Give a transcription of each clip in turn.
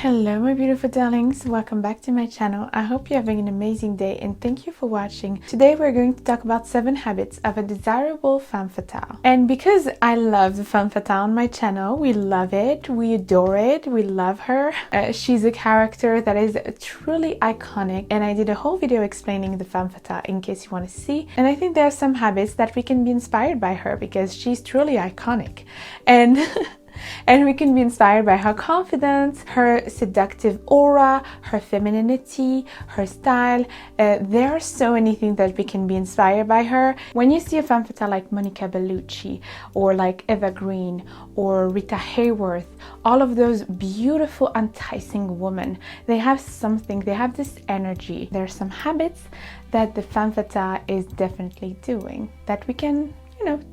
Hello my beautiful darlings, welcome back to my channel. I hope you're having an amazing day and thank you for watching. Today we're going to talk about 7 habits of a desirable femme fatale. And because I love the femme fatale on my channel, we love it, we adore it, we love her. She's a character that is truly iconic and I did a whole video explaining the femme fatale in case you want to see. And I think there are some habits that we can be inspired by her because she's truly iconic. And And we can be inspired by her confidence, her seductive aura, her femininity, her style. There are so many things that we can be inspired by her. When you see a femme fatale like Monica Bellucci or like Eva Green or Rita Hayworth, all of those beautiful, enticing women, they have something, they have this energy. There are some habits that the femme fatale is definitely doing that we can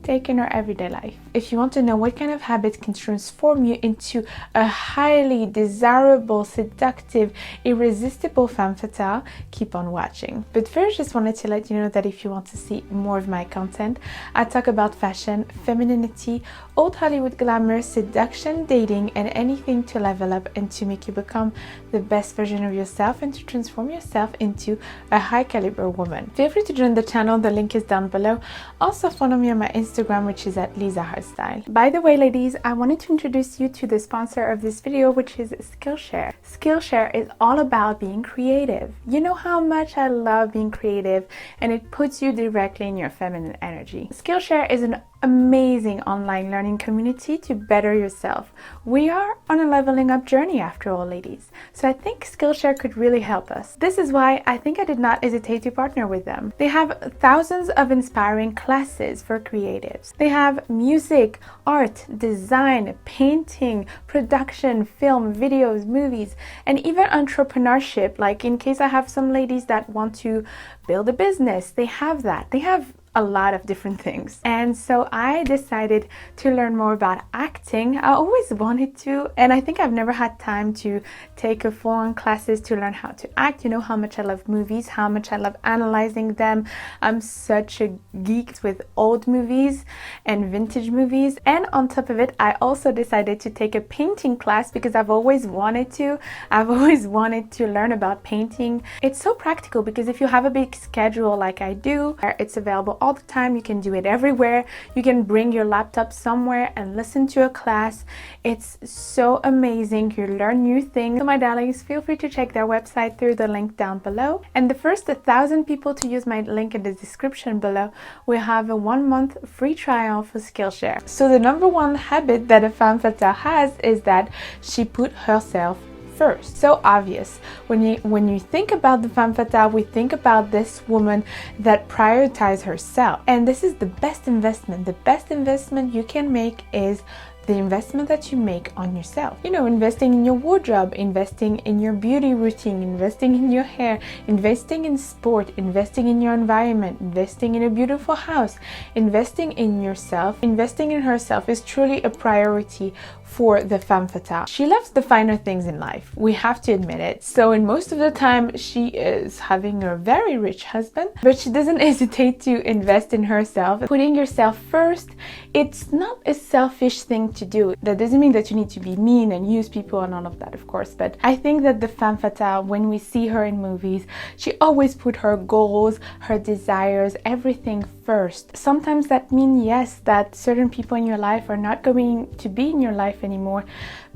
take in our everyday life. If you want to know what kind of habits can transform you into a highly desirable, seductive, irresistible femme fatale, keep on watching. But first, just wanted to let you know that if you want to see more of my content, I talk about fashion, femininity, old Hollywood glamour, seduction, dating, and anything to level up and to make you become the best version of yourself and to transform yourself into a high caliber woman. Feel free to join the channel, the link is down below. Also follow me on my Instagram, which is at Lisa Hairstyle. By the way, ladies, I wanted to introduce you to the sponsor of this video, which is Skillshare. Skillshare is all about being creative. You know how much I love being creative, and it puts you directly in your feminine energy. Skillshare is an amazing online learning community to better yourself. We are on a leveling up journey after all, ladies. So I think Skillshare could really help us. This is why I think I did not hesitate to partner with them. They have thousands of inspiring classes for creatives. They have music, art, design, painting, production, film, videos, movies, and even entrepreneurship. Like in case I have some ladies that want to build a business, they have that. They have a lot of different things. And so I decided to learn more about acting. I always wanted to, and I think I've never had time to take a full-on classes to learn how to act. You know how much I love movies, how much I love analyzing them. I'm such a geek with old movies and vintage movies. And on top of it, I also decided to take a painting class because I've always wanted to. I've always wanted to learn about painting. It's so practical because if you have a big schedule like I do, it's available all the time. You can do it everywhere. You can bring your laptop somewhere and listen to a class. It's so amazing. You learn new things. So my darlings, feel free to check their website through the link down below. And the first 1,000 people to use my link in the description below will have a 1-month free trial for Skillshare. So the number one habit that a femme fatale has is that she put herself first. So obvious. When you think about the femme fatale, we think about this woman that prioritizes herself. And this is the best investment. The best investment you can make is the investment that you make on yourself. You know, investing in your wardrobe, investing in your beauty routine, investing in your hair, investing in sport, investing in your environment, investing in a beautiful house, investing in yourself. Investing in herself is truly a priority for the femme fatale. She loves the finer things in life. We have to admit it. So in most of the time, she is having a very rich husband, but she doesn't hesitate to invest in herself. Putting yourself first, it's not a selfish thing to do. That doesn't mean that you need to be mean and use people and all of that, of course, but I think that the femme fatale, when we see her in movies, she always put her goals, her desires, everything first. Sometimes that means, yes, that certain people in your life are not going to be in your life anymore,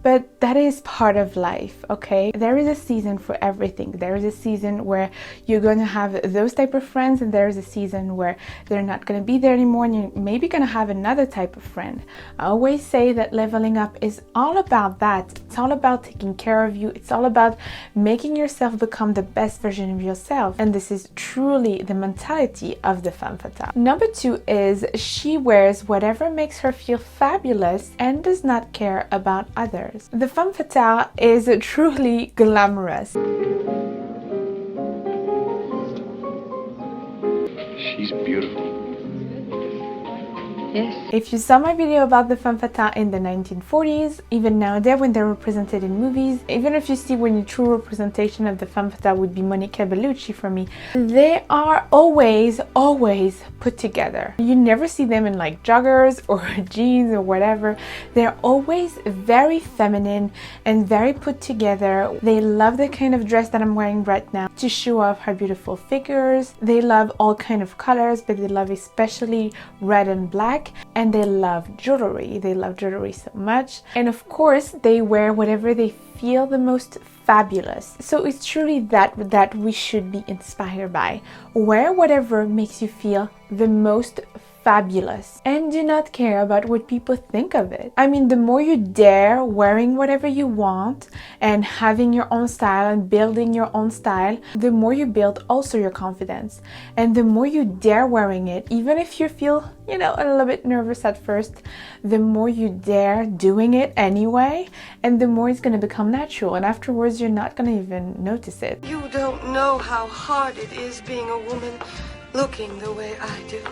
but that is part of life, okay? There is a season for everything. There is a season where you're going to have those type of friends, and there is a season where they're not going to be there anymore, and you're maybe going to have another type of friend. I always say that leveling up is all about that. It's all about taking care of you. It's all about making yourself become the best version of yourself. And this is truly the mentality of the femme fatale. Number 2 is she wears whatever makes her feel fabulous and does not care about others. The femme fatale is truly glamorous. She's beautiful. Yes. If you saw my video about the femme fatale in the 1940s, even nowadays when they're represented in movies, even if you see when the true representation of the femme fatale would be Monica Bellucci for me, they are always put together. You never see them in like joggers or jeans or whatever. They're always very feminine and very put together. They love the kind of dress that I'm wearing right now to show off her beautiful figures. They love all kind of colors, but they love especially red and black, and they love jewelry. They love jewelry so much, and of course they wear whatever they feel the most fabulous. So it's truly that we should be inspired by. Wear whatever makes you feel the most fabulous and do not care about what people think of it. I mean, the more you dare wearing whatever you want and having your own style and building your own style, the more you build also your confidence. And the more you dare wearing it, even if you feel, a little bit nervous at first, the more you dare doing it anyway, and the more it's going to become natural, and afterwards you're not going to even notice it. You don't know how hard it is being a woman looking the way I do.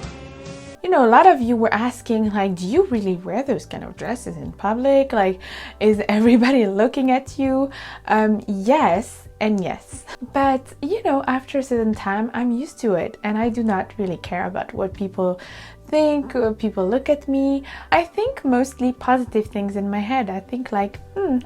A lot of you were asking, like, do you really wear those kind of dresses in public? Like, is everybody looking at you? Yes and yes. But, after a certain time, I'm used to it, and I do not really care about what people think, or people look at me. I think mostly positive things in my head. I think like,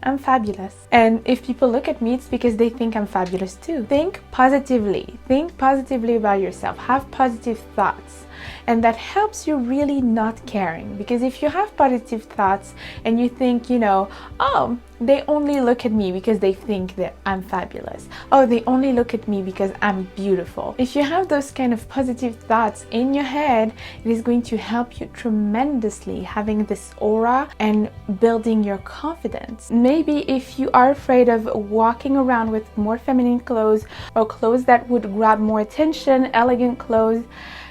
I'm fabulous. And if people look at me, it's because they think I'm fabulous too. Think positively. Think positively about yourself. Have positive thoughts. And that helps you really not caring, because if you have positive thoughts and you think, oh, they only look at me because they think that I'm fabulous. Oh, they only look at me because I'm beautiful. If you have those kind of positive thoughts in your head, it is going to help you tremendously having this aura and building your confidence. Maybe if you are afraid of walking around with more feminine clothes or clothes that would grab more attention, elegant clothes,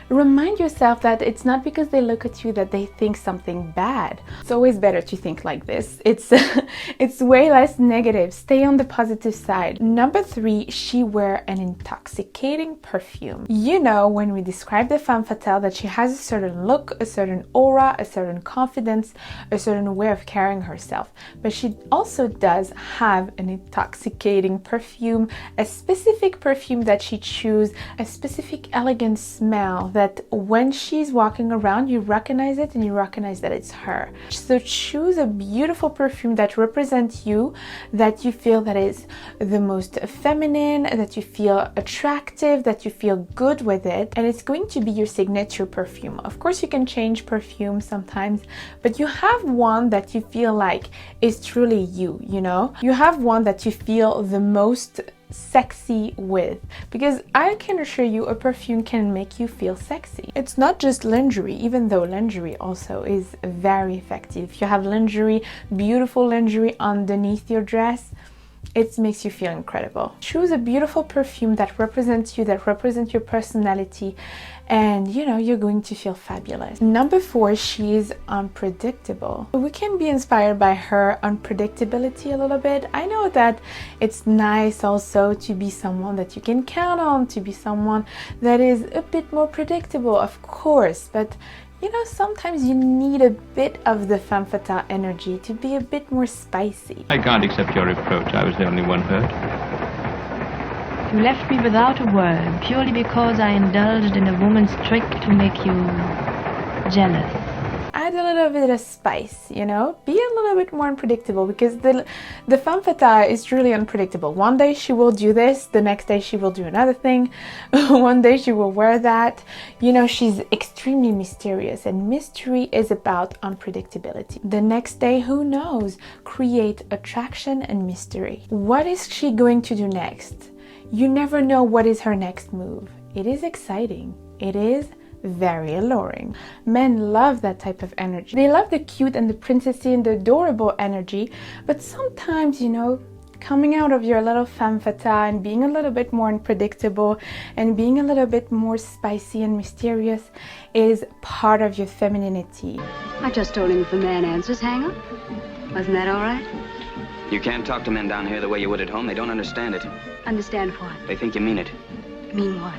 remind yourself that it's not because they look at you that they think something bad. It's always better to think like this. It's way less negative. Stay on the positive side. Number 3, she wear an intoxicating perfume. When we describe the femme fatale, that she has a certain look, a certain aura, a certain confidence, a certain way of carrying herself. But she also does have an intoxicating perfume, a specific perfume that she chooses, a specific elegant smell that when she's walking around, you recognize it and you recognize that it's her. So choose a beautiful perfume that represents you, that you feel that is the most feminine, that you feel attractive, that you feel good with it, and it's going to be your signature perfume. Of course, you can change perfume sometimes, but you have one that you feel like is truly you, You have one that you feel the most sexy with, because I can assure you a perfume can make you feel sexy. It's not just lingerie, even though lingerie also is very effective. If you have lingerie, beautiful lingerie underneath your dress, it makes you feel incredible. Choose a beautiful perfume that represents you, that represents your personality, and you're going to feel fabulous. Number 4, she's unpredictable. We can be inspired by her unpredictability a little bit. I know that it's nice also to be someone that you can count on, to be someone that is a bit more predictable, of course, but sometimes you need a bit of the femme fatale energy to be a bit more spicy. I can't accept your reproach. I was the only one hurt. You left me without a word, purely because I indulged in a woman's trick to make you jealous. Add a little bit of spice, Be a little bit more unpredictable, because the femme fatale is truly unpredictable. One day she will do this, the next day she will do another thing, one day she will wear that. She's extremely mysterious, and mystery is about unpredictability. The next day, who knows? Create attraction and mystery. What is she going to do next? You never know what is her next move. It is exciting. It is very alluring. Men love that type of energy. They love the cute and the princessy and the adorable energy, but sometimes, coming out of your little femme fatale and being a little bit more unpredictable and being a little bit more spicy and mysterious is part of your femininity. I just told him if a man answers, hang up. Wasn't that all right? You can't talk to men down here the way you would at home. They don't understand it. Understand what? They think you mean it. Mean what?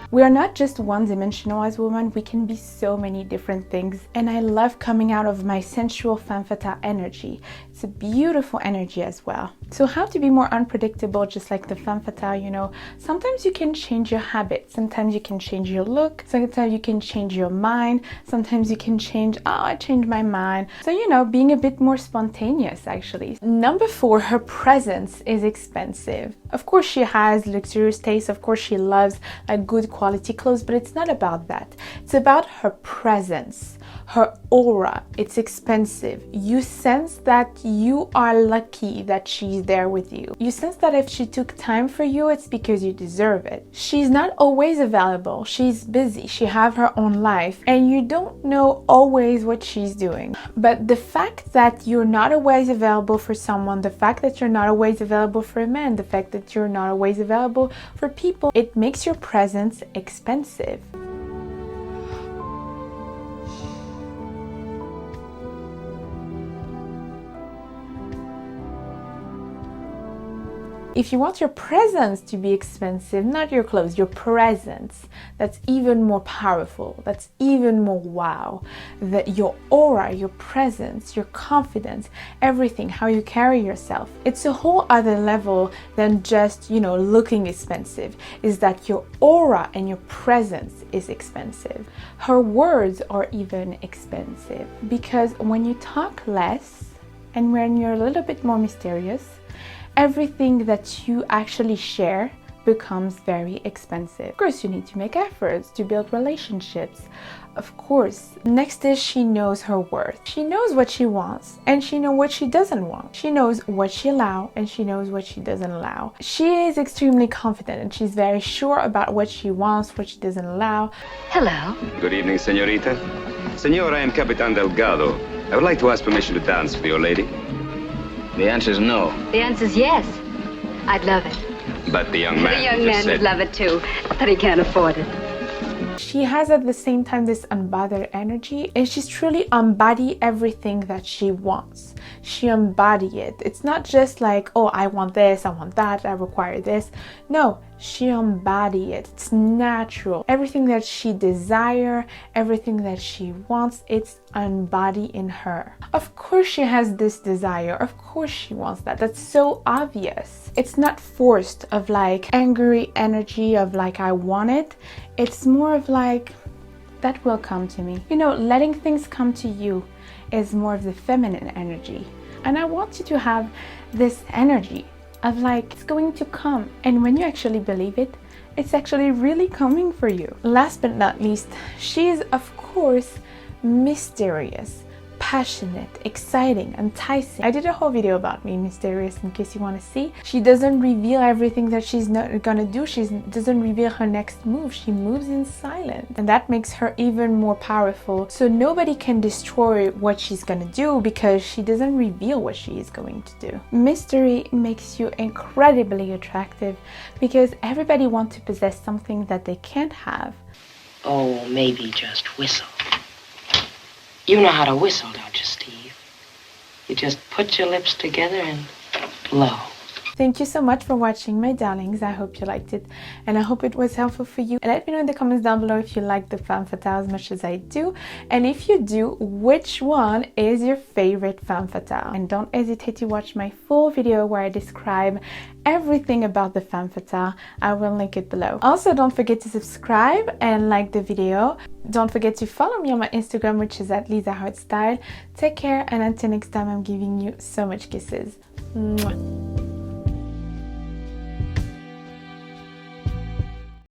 We are not just one-dimensional as women, we can be so many different things, and I love coming out of my sensual femme fatale energy. It's a beautiful energy as well. So how to be more unpredictable, just like the femme fatale, you know, sometimes you can change your habits, sometimes you can change your look, sometimes you can change your mind, sometimes you can change, oh, I changed my mind. So, you know, being a bit more spontaneous actually. Number 4, her presence is expensive. Of course she has luxurious taste, of course she loves like good quality clothes, but it's not about that. It's about her presence, her aura. It's expensive. You sense that you are lucky that she's there with you. You sense that if she took time for you, it's because you deserve it. She's not always available. She's busy. She have her own life, and you don't know always what she's doing. But the fact that you're not always available for someone, the fact that you're not always available for a man, the fact that you're not always available for people, it makes your presence expensive. If you want your presence to be expensive, not your clothes, your presence, that's even more powerful, that's even more wow. That your aura, your presence, your confidence, everything, how you carry yourself, it's a whole other level than just, you know, looking expensive. Is that your aura and your presence is expensive. Her words are even expensive, because when you talk less and when you're a little bit more mysterious, everything that you actually share becomes very expensive. Of course, you need to make efforts to build relationships. Of course. Next is she knows her worth. She knows what she wants and she knows what she doesn't want. She knows what she allows and she knows what she doesn't allow. She is extremely confident and she's very sure about what she wants, what she doesn't allow. Hello. Good evening, senorita. Senor, I am Capitan Delgado. I would like to ask permission to dance for your lady. The answer is no. The answer's yes. I'd love it. But the young man The young just man said... would love it too, but he can't afford it. She has at the same time this unbothered energy, and she's truly embody everything that she wants. She embody it. It's not just like, oh, I want this, I want that, I require this. No, she embody it. It's natural. Everything that she desires, everything that she wants, it's embodied in her. Of course she has this desire. Of course she wants that. That's so obvious. It's not forced of like angry energy of like I want it. It's more of like that will come to me. You know, letting things come to you is more of the feminine energy. And I want you to have this energy of like it's going to come, and when you actually believe it, it's actually really coming for you. Last but not least, she is of course mysterious, passionate, exciting, enticing. I did a whole video about being mysterious in case you want to see. She doesn't reveal everything that she's not gonna do. She doesn't reveal her next move. She moves in silence, and that makes her even more powerful. So nobody can destroy what she's gonna do because she doesn't reveal what she is going to do. Mystery makes you incredibly attractive because everybody wants to possess something that they can't have. Oh, maybe just whistle. You know how to whistle, don't you, Steve? You just put your lips together and blow. Thank you so much for watching, my darlings. I hope you liked it and I hope it was helpful for you. And let me know in the comments down below if you like the femme fatale as much as I do. And if you do, which one is your favorite femme fatale? And don't hesitate to watch my full video where I describe everything about the femme fatale. I will link it below. Also, don't forget to subscribe and like the video. Don't forget to follow me on my Instagram, which is at Lisa Heart Style. Take care, and until next time, I'm giving you so much kisses. Mwah.